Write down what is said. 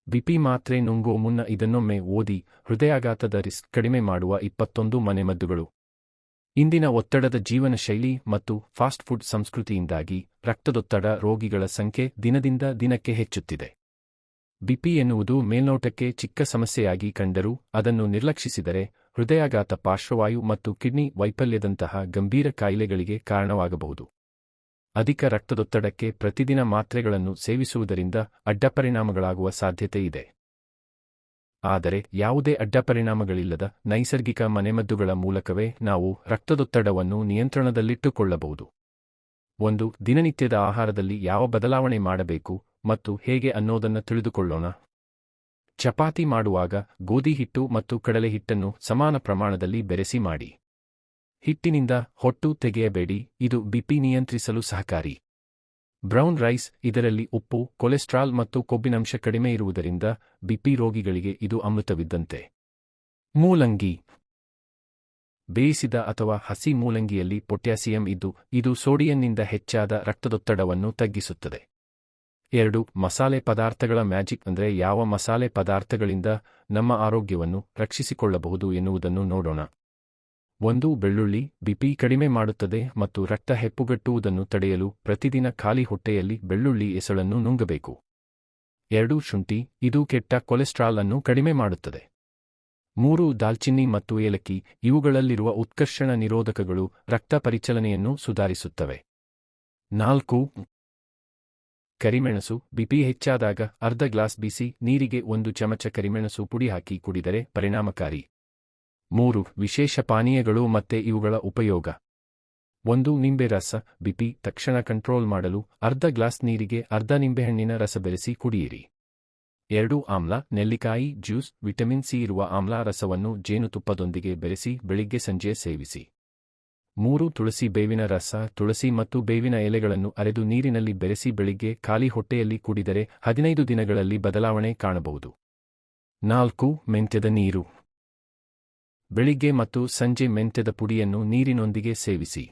BP ಮಾತ್ರೆ ನುಂಗೋ ಮುನ್ನ ಇದನ್ನೊಮ್ಮೆ ಓದಿ. ಹೃದಯಾಘಾತದ ರಿಸ್ಕ್ ಕಡಿಮೆ ಮಾಡುವ 21 ಮನೆಮದ್ದುಗಳು. ಇಂದಿನ ಒತ್ತಡದ ಜೀವನ ಶೈಲಿ ಮತ್ತು ಫಾಸ್ಟ್ ಫುಡ್ ಸಂಸ್ಕೃತಿಯಿಂದಾಗಿ ರಕ್ತದೊತ್ತಡ ರೋಗಿಗಳ ಸಂಖ್ಯೆ ದಿನದಿಂದ ದಿನಕ್ಕೆ ಹೆಚ್ಚುತ್ತಿದೆ. ಬಿಪಿ ಎನ್ನುವುದು ಮೇಲ್ನೋಟಕ್ಕೆ ಚಿಕ್ಕ ಸಮಸ್ಯೆಯಾಗಿ ಕಂಡರೂ ಅದನ್ನು ನಿರ್ಲಕ್ಷಿಸಿದರೆ ಹೃದಯಾಘಾತ, ಪಾರ್ಶ್ವವಾಯು ಮತ್ತು ಕಿಡ್ನಿ ವೈಫಲ್ಯದಂತಹ ಗಂಭೀರ ಕಾಯಿಲೆಗಳಿಗೆ ಕಾರಣವಾಗಬಹುದು. ಅಧಿಕ ರಕ್ತದೊತ್ತಡಕ್ಕೆ ಪ್ರತಿದಿನ ಮಾತ್ರೆಗಳನ್ನು ಸೇವಿಸುವುದರಿಂದ ಅಡ್ಡಪರಿಣಾಮಗಳಾಗುವ ಸಾಧ್ಯತೆ ಇದೆ. ಆದರೆ ಯಾವುದೇ ಅಡ್ಡಪರಿಣಾಮಗಳಿಲ್ಲದ ನೈಸರ್ಗಿಕ ಮನೆಮದ್ದುಗಳ ಮೂಲಕವೇ ನಾವು ರಕ್ತದೊತ್ತಡವನ್ನು ನಿಯಂತ್ರಣದಲ್ಲಿಟ್ಟುಕೊಳ್ಳಬಹುದು. 1. ದಿನನಿತ್ಯದ ಆಹಾರದಲ್ಲಿ ಯಾವ ಬದಲಾವಣೆ ಮಾಡಬೇಕು ಮತ್ತು ಹೇಗೆ ಅನ್ನೋದನ್ನು ತಿಳಿದುಕೊಳ್ಳೋಣ. ಚಪಾತಿ ಮಾಡುವಾಗ ಗೋಧಿ ಹಿಟ್ಟು ಮತ್ತು ಕಡಲೆ ಹಿಟ್ಟನ್ನು ಸಮಾನ ಪ್ರಮಾಣದಲ್ಲಿ ಬೆರೆಸಿ ಮಾಡಿ. ಹಿಟ್ಟಿನಿಂದ ಹೊಟ್ಟು ತೆಗೆಯಬೇಡಿ, ಇದು ಬಿಪಿ ನಿಯಂತ್ರಿಸಲು ಸಹಕಾರಿ. ಬ್ರೌನ್ ರೈಸ್, ಇದರಲ್ಲಿ ಉಪ್ಪು, ಕೊಲೆಸ್ಟ್ರಾಲ್ ಮತ್ತು ಕೊಬ್ಬಿನಂಶ ಕಡಿಮೆ ಇರುವುದರಿಂದ ಬಿಪಿ ರೋಗಿಗಳಿಗೆ ಇದು ಅಮೃತವಿದ್ದಂತೆ. ಮೂಲಂಗಿ. ಬೇಯಿಸಿದ ಅಥವಾ ಹಸಿ ಮೂಲಂಗಿಯಲ್ಲಿ ಪೊಟ್ಯಾಸಿಯಂ ಇದ್ದು ಇದು ಸೋಡಿಯಂನಿಂದ ಹೆಚ್ಚಾದ ರಕ್ತದೊತ್ತಡವನ್ನು ತಗ್ಗಿಸುತ್ತದೆ. 2. ಮಸಾಲೆ ಪದಾರ್ಥಗಳ ಮ್ಯಾಜಿಕ್ ಅಂದರೆ ಯಾವ ಮಸಾಲೆ ಪದಾರ್ಥಗಳಿಂದ ನಮ್ಮ ಆರೋಗ್ಯವನ್ನು ರಕ್ಷಿಸಿಕೊಳ್ಳಬಹುದು ಎನ್ನುವುದನ್ನು ನೋಡೋಣ. 1. ಬೆಳ್ಳುಳ್ಳಿ ಬಿಪಿ ಕಡಿಮೆ ಮಾಡುತ್ತದೆ ಮತ್ತು ರಕ್ತ ಹೆಪ್ಪುಗಟ್ಟುವುದನ್ನು ತಡೆಯಲು ಪ್ರತಿದಿನ ಖಾಲಿ ಹೊಟ್ಟೆಯಲ್ಲಿ ಬೆಳ್ಳುಳ್ಳಿ ಎಸಳನ್ನು ನುಂಗಬೇಕು. 2. ಶುಂಠಿ, ಇದು ಕೆಟ್ಟ ಕೊಲೆಸ್ಟ್ರಾಲ್ ಅನ್ನು ಕಡಿಮೆ ಮಾಡುತ್ತದೆ. 3. ದಾಲ್ಚಿನ್ನಿ ಮತ್ತು ಏಲಕ್ಕಿ, ಇವುಗಳಲ್ಲಿರುವ ಉತ್ಕರ್ಷಣ ನಿರೋಧಕಗಳು ರಕ್ತ ಪರಿಚಲನೆಯನ್ನು ಸುಧಾರಿಸುತ್ತವೆ. 4. ಕರಿಮೆಣಸು, ಬಿಪಿ ಹೆಚ್ಚಾದಾಗ ಅರ್ಧ ಗ್ಲಾಸ್ ಬಿಸಿ ನೀರಿಗೆ 1 ಚಮಚ ಕರಿಮೆಣಸು ಪುಡಿ ಹಾಕಿ ಕುಡಿದರೆ ಪರಿಣಾಮಕಾರಿ. 3. ವಿಶೇಷ ಪಾನೀಯಗಳು ಮತ್ತೆ ಇವುಗಳ ಉಪಯೋಗ. 1. ನಿಂಬೆ ರಸ, ಬಿಪಿ ತಕ್ಷಣ ಕಂಟ್ರೋಲ್ ಮಾಡಲು ಅರ್ಧ ಗ್ಲಾಸ್ ನೀರಿಗೆ ಅರ್ಧ ನಿಂಬೆಹಣ್ಣಿನ ರಸ ಬೆರೆಸಿ ಕುಡಿಯಿರಿ. 2. ಆಮ್ಲ, ನೆಲ್ಲಿಕಾಯಿ ಜ್ಯೂಸ್, ವಿಟಮಿನ್ ಸಿ ಇರುವ ಆಮ್ಲ ರಸವನ್ನು ಜೇನುತುಪ್ಪದೊಂದಿಗೆ ಬೆರೆಸಿ ಬೆಳಿಗ್ಗೆ ಸಂಜೆ ಸೇವಿಸಿ. 3. ತುಳಸಿ ಬೇವಿನ ರಸ, ತುಳಸಿ ಮತ್ತು ಬೇವಿನ ಎಲೆಗಳನ್ನು ಅರೆದು ನೀರಿನಲ್ಲಿ ಬೆರೆಸಿ ಬೆಳಿಗ್ಗೆ ಖಾಲಿ ಹೊಟ್ಟೆಯಲ್ಲಿ ಕುಡಿದರೆ 15 ದಿನಗಳಲ್ಲಿ ಬದಲಾವಣೆ ಕಾಣಬಹುದು. 4. ಮೆಂತ್ಯದ ನೀರು. ಬೆಳಿಗ್ಗೆ ಮತ್ತು ಸಂಜೆ ಮೆಂತ್ಯದ ಪುಡಿಯನ್ನು ನೀರಿನೊಂದಿಗೆ ಸೇವಿಸಿ.